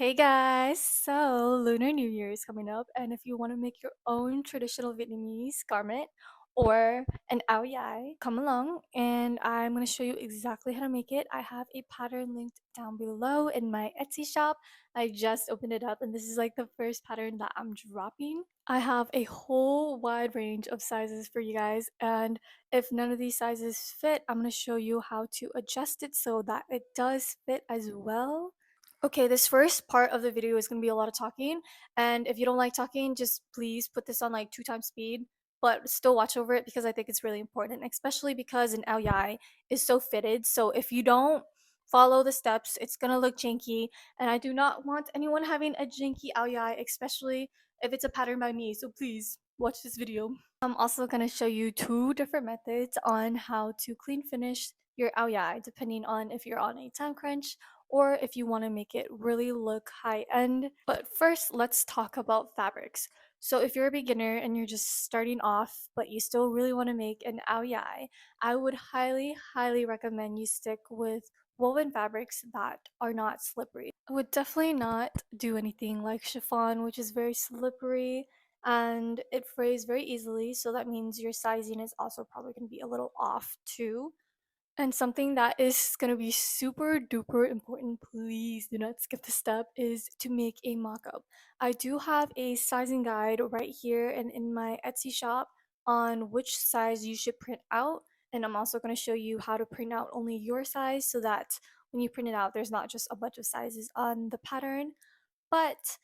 Hey guys! So, Lunar New Year is coming up, and if you want to make your own traditional Vietnamese garment or an Ao Dai, come along and I'm going to show you exactly how to make it. I have a pattern linked down below in my Etsy shop. I just opened it up, and this is like the first pattern that I'm dropping. I have a whole wide range of sizes for you guys, and if none of these sizes fit, I'm going to show you how to adjust it so that it does fit as well. Okay, this first part of the video is going to be a lot of talking, and if you don't like talking, just please put this on like 2 times speed, but still watch over it because I think it's really important, especially because an Ao Dai is so fitted. So if you don't follow the steps, it's going to look janky, and I do not want anyone having a janky Ao Dai, especially if it's a pattern by me. So please watch this video. I'm also going to show you 2 different methods on how to clean finish your Ao Dai, depending on if you're on a time crunch or if you want to make it really look high end. But first, let's talk about fabrics. So if you're a beginner and you're just starting off, but you still really want to make an Ao Dai, I would highly recommend you stick with woven fabrics that are not slippery. I would definitely not do anything like chiffon, which is very slippery and it frays very easily. So that means your sizing is also probably going to be a little off too. And something that is going to be super duper important, please do not skip the step, is to make a mock-up. I do have a sizing guide right here and in my Etsy shop on which size you should print out. And I'm also going to show you how to print out only your size so that when you print it out, there's not just a bunch of sizes on the pattern. But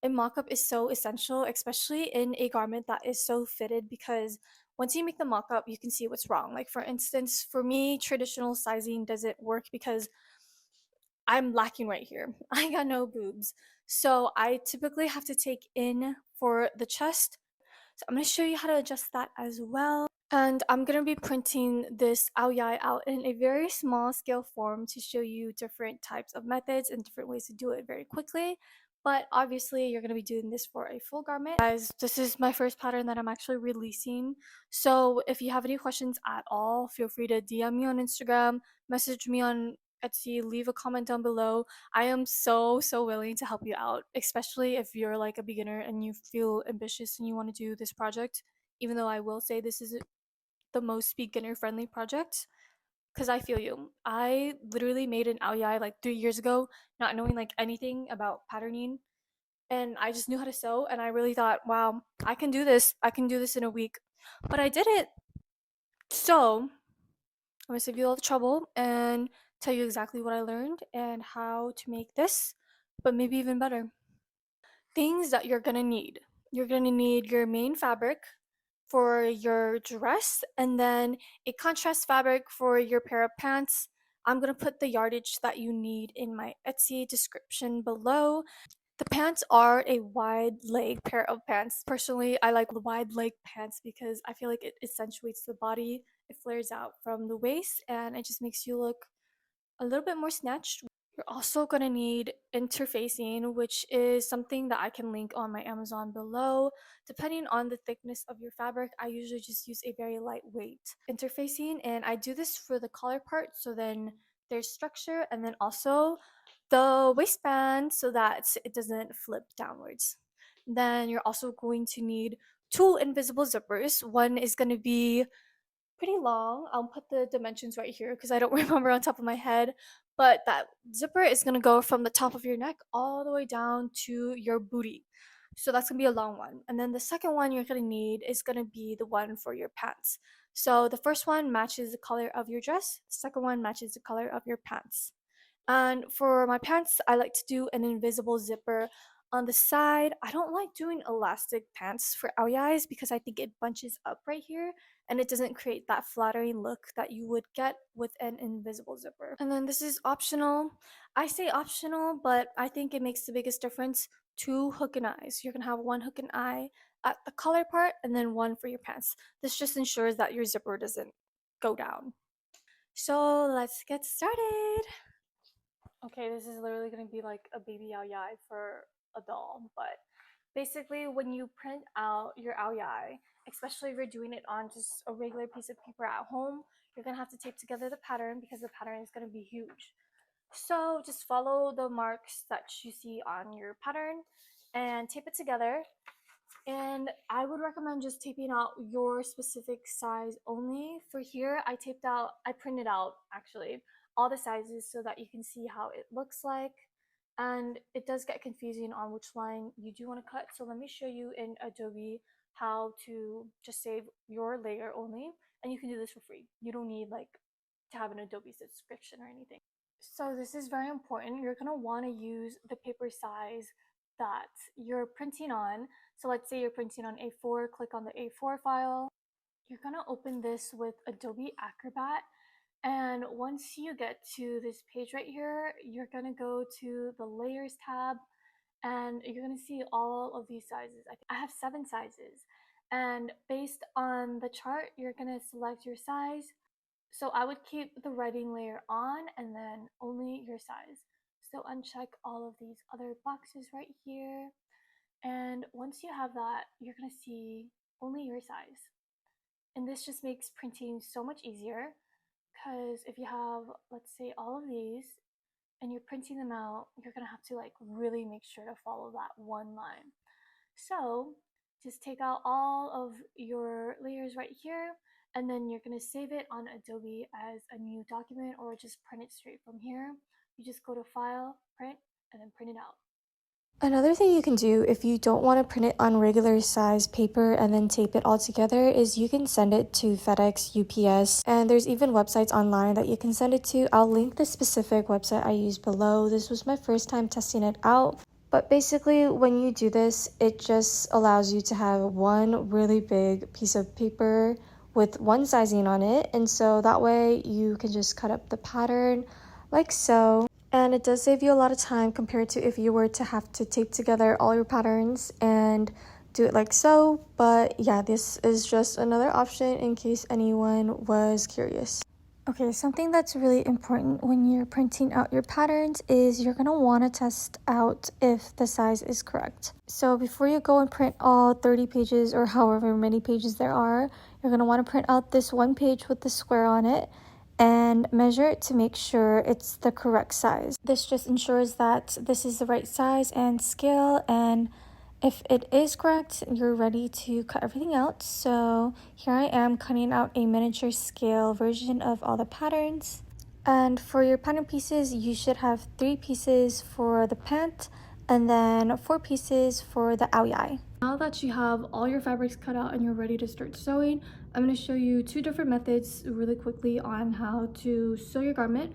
a mock-up is so essential, especially in a garment that is so fitted, because once you make the mock-up, you can see what's wrong. Like for instance, for me, traditional sizing doesn't work because I'm lacking right here. I got no boobs. So I typically have to take in for the chest. So I'm going to show you how to adjust that as well. And I'm going to be printing this Ao Dai out in a very small scale form to show you different types of methods and different ways to do it very quickly. But obviously, you're going to be doing this for a full garment. Guys, this is my first pattern that I'm actually releasing. So if you have any questions at all, feel free to DM me on Instagram, message me on Etsy, leave a comment down below. I am so willing to help you out, especially if you're like a beginner and you feel ambitious and you want to do this project. Even though I will say this isn't the most beginner friendly project, because I feel you. I literally made an Ao Dai like 3 years ago, not knowing like anything about patterning, and I just knew how to sew, and I really thought, wow, I can do this. I can do this in a week. But I did it. So I'm gonna save you all the trouble and tell you exactly what I learned and how to make this, but maybe even better. Things that you're gonna need. You're gonna need your main fabric for your dress, and then a contrast fabric for your pair of pants. I'm gonna put the yardage that you need in my Etsy description below. The pants are a wide leg pair of pants. Personally, I like the wide leg pants because I feel like it accentuates the body. It flares out from the waist and it just makes you look a little bit more snatched. You're also going to need interfacing, which is something that I can link on my Amazon below. Depending on the thickness of your fabric, I usually just use a very lightweight interfacing, and I do this for the collar part, so then there's structure, and then also the waistband so that it doesn't flip downwards. Then you're also going to need 2 invisible zippers. One is going to be pretty long. I'll put the dimensions right here because I don't remember on top of my head. But that zipper is gonna go from the top of your neck all the way down to your booty. So that's gonna be a long one. And then the second one you're gonna need is gonna be the one for your pants. So the first one matches the color of your dress, the second one matches the color of your pants. And for my pants, I like to do an invisible zipper on the side. I don't like doing elastic pants for Ao Dais because I think it bunches up right here and it doesn't create that flattering look that you would get with an invisible zipper. And then this is optional. I say optional, but I think it makes the biggest difference. 2 hook and eyes. You're gonna have 1 hook and eye at the collar part and then one for your pants. This just ensures that your zipper doesn't go down. So let's get started. Okay, this is literally going to be like a baby Ao Dai for a doll, but basically when you print out your Ao Dai, especially if you're doing it on just a regular piece of paper at home, you're going to have to tape together the pattern because the pattern is going to be huge. So just follow the marks that you see on your pattern and tape it together. And I would recommend just taping out your specific size only. For here, I printed out actually all the sizes so that you can see how it looks like. And it does get confusing on which line you do want to cut. So let me show you in Adobe how to just save your layer only. And you can do this for free. You don't need like to have an Adobe subscription or anything. So this is very important. You're gonna want to use the paper size that you're printing on. So let's say you're printing on A4, click on the A4 file. You're gonna open this with Adobe Acrobat. And once you get to this page right here, you're gonna go to the layers tab and you're gonna see all of these sizes. I have 7 sizes. And based on the chart, you're gonna select your size. So I would keep the writing layer on and then only your size. So uncheck all of these other boxes right here. And once you have that, you're gonna see only your size. And this just makes printing so much easier because if you have, let's say, all of these and you're printing them out, you're gonna have to like really make sure to follow that one line. So just take out all of your layers right here and then you're going to save it on Adobe as a new document or just print it straight from here. You just go to File, Print, and then print it out. Another thing you can do if you don't want to print it on regular size paper and then tape it all together is you can send it to FedEx, UPS, and there's even websites online that you can send it to. I'll link the specific website I use below. This was my first time testing it out. But basically, when you do this, it just allows you to have one really big piece of paper with one sizing on it. And so that way you can just cut up the pattern like so. And it does save you a lot of time compared to if you were to have to tape together all your patterns and do it like so. But yeah, this is just another option in case anyone was curious. Okay, something that's really important when you're printing out your patterns is you're gonna wanna test out if the size is correct. So before you go and print all 30 pages or however many pages there are, you're gonna wanna print out this one page with the square on it and measure it to make sure it's the correct size. This just ensures that this is the right size and scale, and if it is correct, you're ready to cut everything out. So here I am cutting out a miniature scale version of all the patterns. And for your pattern pieces, you should have 3 pieces for the pant and then 4 pieces for the Ao Dai. Now that you have all your fabrics cut out and you're ready to start sewing, I'm going to show you 2 different methods really quickly on how to sew your garment.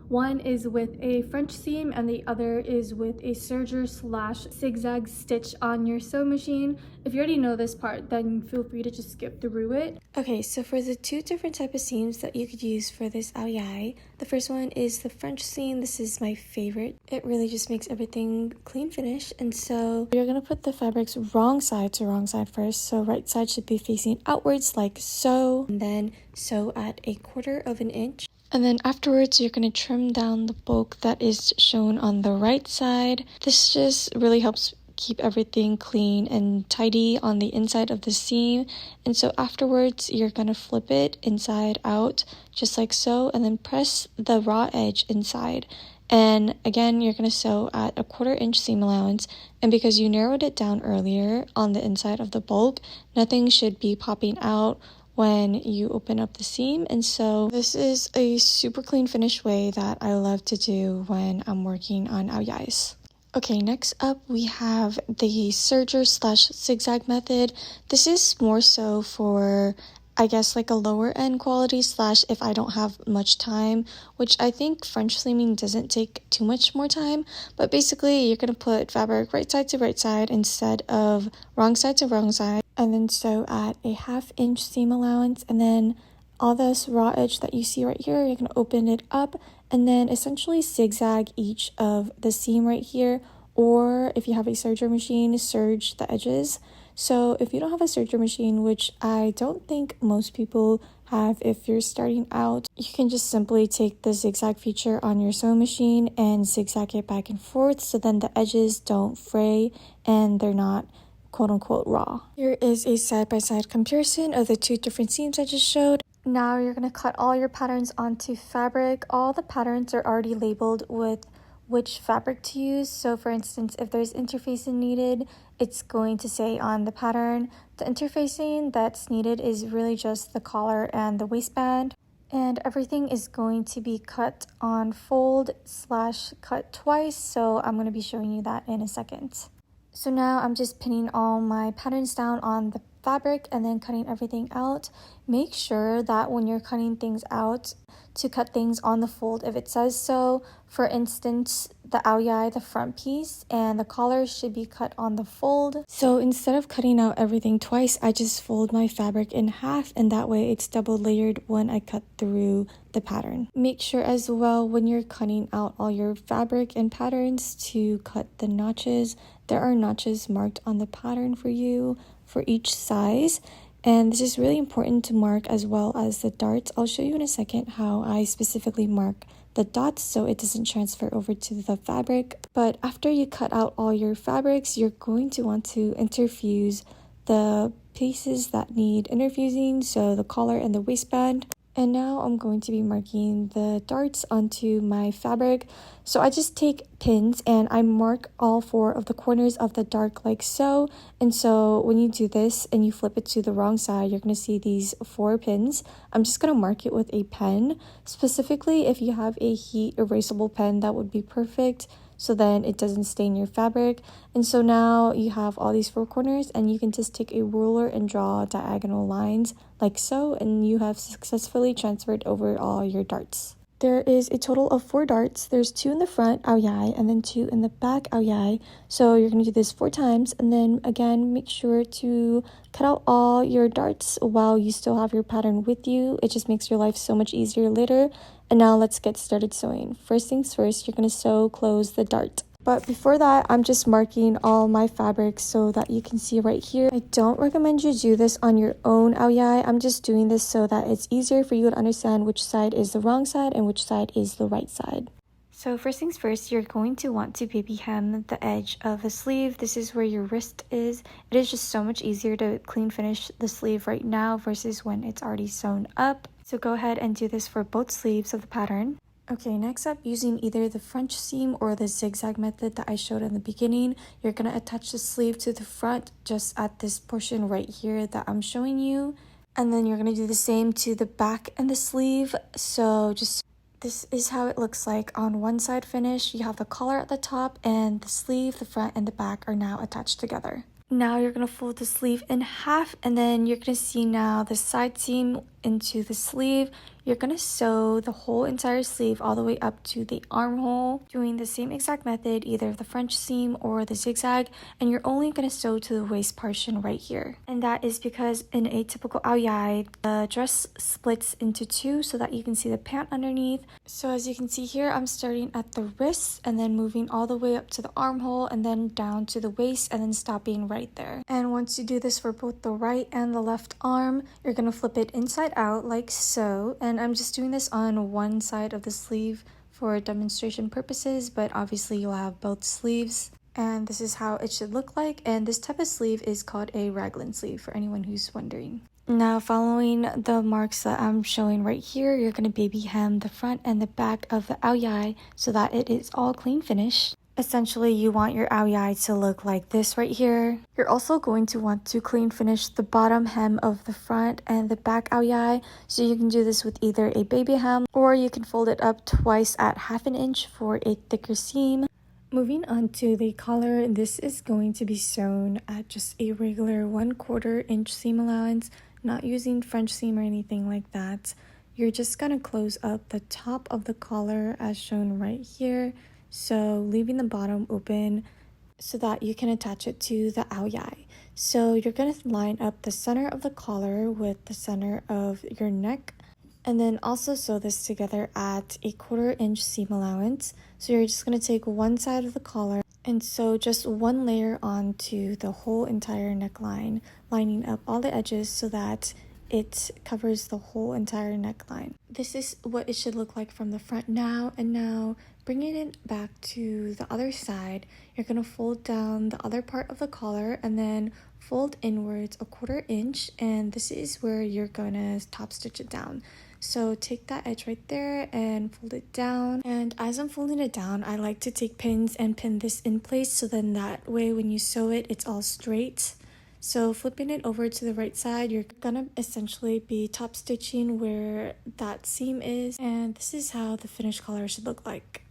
One is with a French seam and the other is with a serger/zigzag stitch on your sewing machine. If you already know this part, then feel free to just skip through it. Okay, so for the 2 different type of seams that you could use for this Ao Dai, the first one is the French seam. This is my favorite. It really just makes everything clean finish. And so you're gonna put the fabrics wrong side to wrong side first. So right side should be facing outwards like so, and then sew at 1/4 inch. And then afterwards, you're going to trim down the bulk that is shown on the right side. This just really helps keep everything clean and tidy on the inside of the seam. And so afterwards, you're going to flip it inside out, just like so, and then press the raw edge inside. And again, you're going to sew at 1/4 inch seam allowance. And because you narrowed it down earlier on the inside of the bulk, nothing should be popping out when you open up the seam. And so this is a super clean finish way that I love to do when I'm working on Ao Dais. Okay, next up we have the serger/zigzag method. This is more so for, I guess, like a lower end quality / if I don't have much time, which I think French seaming doesn't take too much more time. But basically you're going to put fabric right side to right side instead of wrong side to wrong side, and then sew at 1/2 inch seam allowance. And then all this raw edge that you see right here, you're going to open it up and then essentially zigzag each of the seam right here, or if you have a serger machine, serge the edges. So if you don't have a serger machine, which I don't think most people have if you're starting out, you can just simply take the zigzag feature on your sewing machine and zigzag it back and forth so then the edges don't fray and they're not quote-unquote raw. Here is a side-by-side comparison of the two different seams I just showed. Now you're going to cut all your patterns onto fabric. All the patterns are already labeled with which fabric to use. So for instance, if there's interfacing needed, it's going to say on the pattern. The interfacing that's needed is really just the collar and the waistband. And everything is going to be cut on fold/cut twice. So I'm going to be showing you that in a second. So now I'm just pinning all my patterns down on the fabric and then cutting everything out. Make sure that when you're cutting things out to cut things on the fold if it says so. For instance, the Ao Dai, the front piece, and the collar should be cut on the fold. So instead of cutting out everything twice, I just fold my fabric in half, and that way it's double layered when I cut through the pattern. Make sure as well when you're cutting out all your fabric and patterns to cut the notches. There are notches marked on the pattern for you for each size, and this is really important to mark as well as the darts. I'll show you in a second how I specifically mark the dots so it doesn't transfer over to the fabric. But after you cut out all your fabrics, you're going to want to interfuse the pieces that need interfusing, so the collar and the waistband. And now I'm going to be marking the darts onto my fabric. So I just take pins and I mark all 4 of the corners of the dart like so. And so when you do this and you flip it to the wrong side, you're going to see these 4 pins. I'm just going to mark it with a pen. Specifically, if you have a heat erasable pen, that would be perfect, so then it doesn't stain your fabric. And so now you have all these 4 corners, and you can just take a ruler and draw diagonal lines like so, and you have successfully transferred over all your darts. There is a total of 4 darts. There's 2 in the front Ao Dai and then 2 in the back Ao Dai. So you're going to do this 4 times, and then again make sure to cut out all your darts while you still have your pattern with you. It just makes your life so much easier later. And now let's get started sewing. First things first, you're going to sew close the dart. But before that, I'm just marking all my fabrics so that you can see right here. I don't recommend you do this on your own Ao Dai. I'm just doing this so that it's easier for you to understand which side is the wrong side and which side is the right side. So first things first, you're going to want to baby hem the edge of the sleeve. This is where your wrist is. It is just so much easier to clean finish the sleeve right now versus when it's already sewn up. So go ahead and do this for both sleeves of the pattern. Okay, next up, using either the French seam or the zigzag method that I showed in the beginning, you're going to attach the sleeve to the front just at this portion right here that I'm showing you. And then you're going to do the same to the back and the sleeve. So this is how it looks like on one side finish. You have the collar at the top, and the sleeve, the front and the back are now attached together. Now you're going to fold the sleeve in half, and then you're going to see now the side seam into the sleeve. You're going to sew the whole entire sleeve all the way up to the armhole, doing the same exact method, either the French seam or the zigzag, and you're only going to sew to the waist portion right here. And that is because in a typical Ao Dai, the dress splits into 2 so that you can see the pant underneath. So as you can see here, I'm starting at the wrist and then moving all the way up to the armhole and then down to the waist and then stopping right there. And once you do this for both the right and the left arm, you're going to flip it inside out like so. And I'm just doing this on one side of the sleeve for demonstration purposes, but obviously you'll have both sleeves. And this is how it should look like. And this type of sleeve is called a raglan sleeve for anyone who's wondering. Now, following the marks that I'm showing right here, you're going to baby hem the front and the back of the Ao Dai so that it is all clean finished. Essentially, you want your Ao Dai to look like this right here. You're also going to want to clean finish the bottom hem of the front and the back Ao Dai. So you can do this with either a baby hem, or you can fold it up twice at 1/2 inch for a thicker seam. Moving on to the collar, this is going to be sewn at just a regular 1/4 inch seam allowance, not using French seam or anything like that. You're just gonna close up the top of the collar as shown right here. So leaving the bottom open so that you can attach it to the Ao Dai. So you're going to line up the center of the collar with the center of your neck, and then also sew this together at a 1/4 inch seam allowance. So you're just going to take one side of the collar and sew just one layer onto the whole entire neckline, lining up all the edges so that it covers the whole entire neckline. This is what it should look like from the front now. And now bringing it back to the other side, you're going to fold down the other part of the collar and then fold inwards a 1/4 inch, and this is where you're going to top stitch it down. So take that edge right there and fold it down. And as I'm folding it down, I like to take pins and pin this in place, so then that way when you sew it, it's all straight. So flipping it over to the right side, you're gonna essentially be top stitching where that seam is, and this is how the finished collar should look like.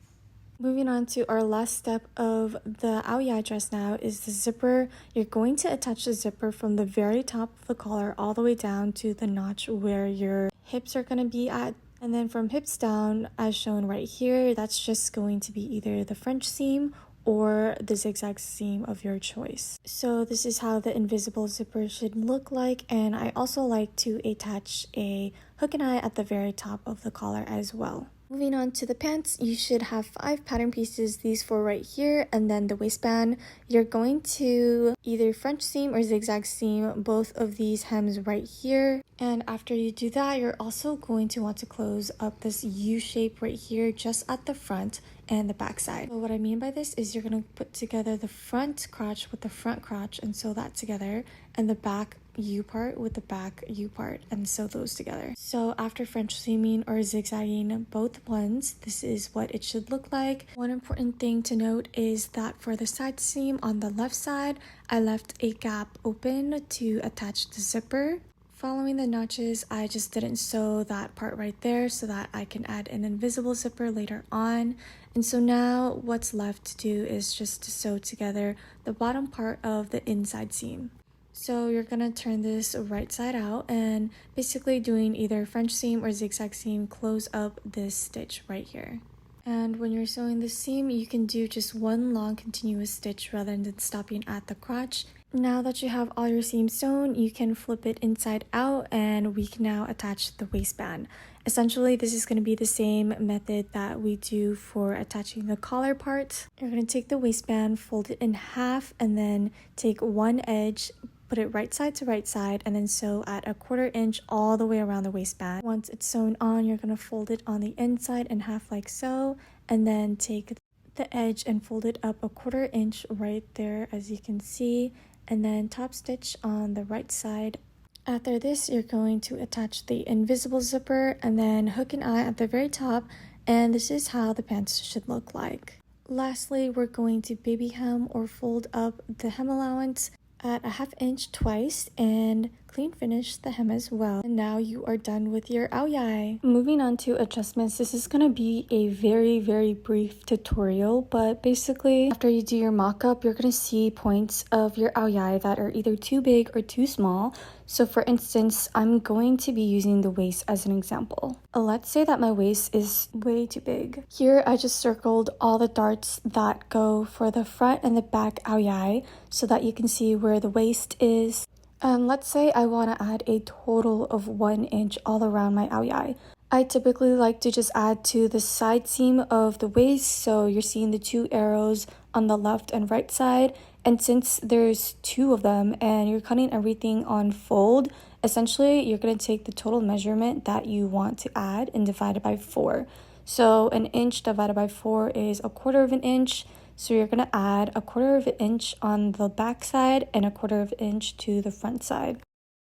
Moving on to our last step of the Ao Dai dress now is the zipper. You're going to attach the zipper from the very top of the collar all the way down to the notch where your hips are going to be at. And then from hips down, as shown right here, that's just going to be either the French seam or the zigzag seam of your choice. So this is how the invisible zipper should look like, and I also like to attach a hook and eye at the very top of the collar as well. Moving on to the pants, you should have 5 pattern pieces, these 4 right here, and then the waistband. You're going to either French seam or zigzag seam both of these hems right here. And after you do that, you're also going to want to close up this U shape right here just at the front and the back side. So what I mean by this is you're going to put together the front crotch with the front crotch and sew that together, and the back U part with the back U part and sew those together. So after French seaming or zigzagging both ones, this is what it should look like. One important thing to note is that for the side seam on the left side, I left a gap open to attach the zipper. Following the notches, I just didn't sew that part right there so that I can add an invisible zipper later on. And so now what's left to do is just to sew together the bottom part of the inside seam. So you're gonna turn this right side out and basically doing either French seam or zigzag seam, close up this stitch right here. And when you're sewing the seam, you can do just one long continuous stitch rather than stopping at the crotch. Now that you have all your seams sewn, you can flip it inside out and we can now attach the waistband. Essentially, this is going to be the same method that we do for attaching the collar part. You're going to take the waistband, fold it in half, and then take one edge, put it right side to right side, and then sew at a 1/4 inch all the way around the waistband. Once it's sewn on, you're going to fold it on the inside in half like so, and then take the edge and fold it up a 1/4 inch right there, as you can see, and then top stitch on the right side. After this, you're going to attach the invisible zipper and then hook an eye at the very top, and this is how the pants should look like. Lastly, we're going to baby hem or fold up the hem allowance at a 1/2 inch twice and clean finish the hem as well. And now you are done with your Ao Dai. Moving on to adjustments, this is going to be a very brief tutorial, but basically after you do your mock-up, you're going to see points of your Ao Dai that are either too big or too small. So for instance, I'm going to be using the waist as an example. Let's say that my waist is way too big. Here I just circled all the darts that go for the front and the back Ao Dai so that you can see where the waist is. Let's say I want to add a total of 1 inch all around my Ao Dai. I typically like to just add to the side seam of the waist, so you're seeing the 2 arrows on the left and right side. And since there's 2 of them and you're cutting everything on fold, essentially you're going to take the total measurement that you want to add and divide it by 4. So 1 inch divided by 4 is a 1/4 inch. So you're going to add a 1/4 inch on the back side and a 1/4 inch to the front side.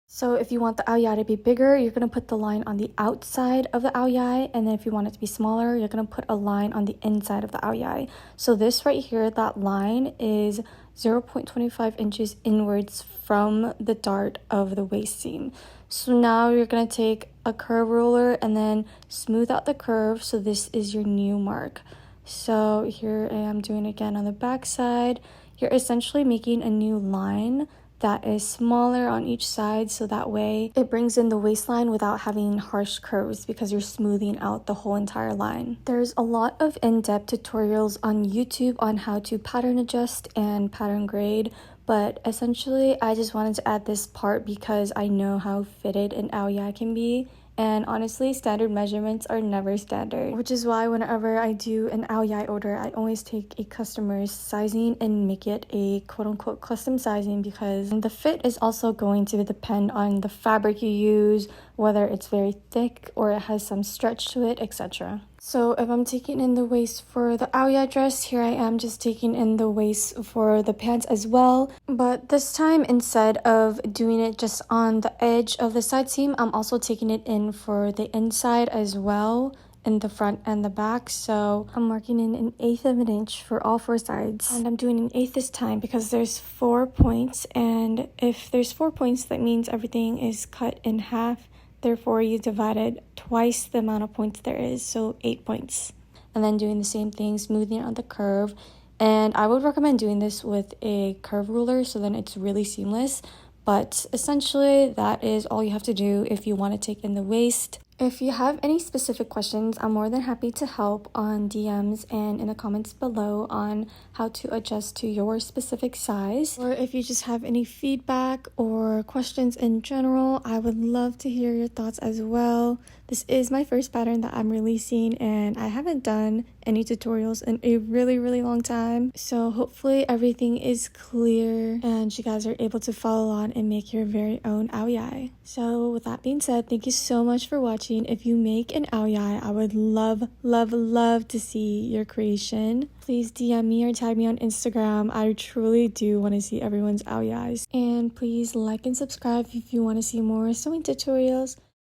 So if you want the Ao Dai to be bigger, you're going to put the line on the outside of the Ao Dai, and then if you want it to be smaller, you're going to put a line on the inside of the Ao Dai. So this right here, that line is 0.25 inches inwards from the dart of the waist seam. So now you're going to take a curve ruler and then smooth out the curve, so this is your new mark. So here I am doing again on the back side. You're essentially making a new line that is smaller on each side, so that way it brings in the waistline without having harsh curves because you're smoothing out the whole entire line. There's a lot of in-depth tutorials on YouTube on how to pattern adjust and pattern grade, but essentially I just wanted to add this part because I know how fitted an Ao Dai can be, and honestly standard measurements are never standard, which is why whenever I do an Ao Dai order, I always take a customer's sizing and make it a quote-unquote custom sizing, because the fit is also going to depend on the fabric you use, whether it's very thick or it has some stretch to it, etc. So if I'm taking in the waist for the Ao Dai dress, here I am just taking in the waist for the pants as well. But this time, instead of doing it just on the edge of the side seam, I'm also taking it in for the inside as well, in the front and the back. So I'm marking in 1/8 of an inch for all 4 sides, and I'm doing 1/8 this time because there's 4 points, and if there's 4 points, that means everything is cut in half. Therefore, you divided twice the amount of points there is, so 8 points. And then doing the same thing, smoothing out the curve. And I would recommend doing this with a curve ruler, so then it's really seamless. But essentially, that is all you have to do if you want to take in the waist. If you have any specific questions, I'm more than happy to help on DMs and in the comments below on how to adjust to your specific size. Or if you just have any feedback or questions in general, I would love to hear your thoughts as well. This is my first pattern that I'm releasing, and I haven't done any tutorials in a really long time. So hopefully everything is clear and you guys are able to follow on and make your very own Ao Dai. So with that being said, thank you so much for watching. If you make an Ao Dai, I would love to see your creation. Please DM me or tag me on Instagram. I truly do want to see everyone's Ao Dais. And please like and subscribe if you want to see more sewing tutorials.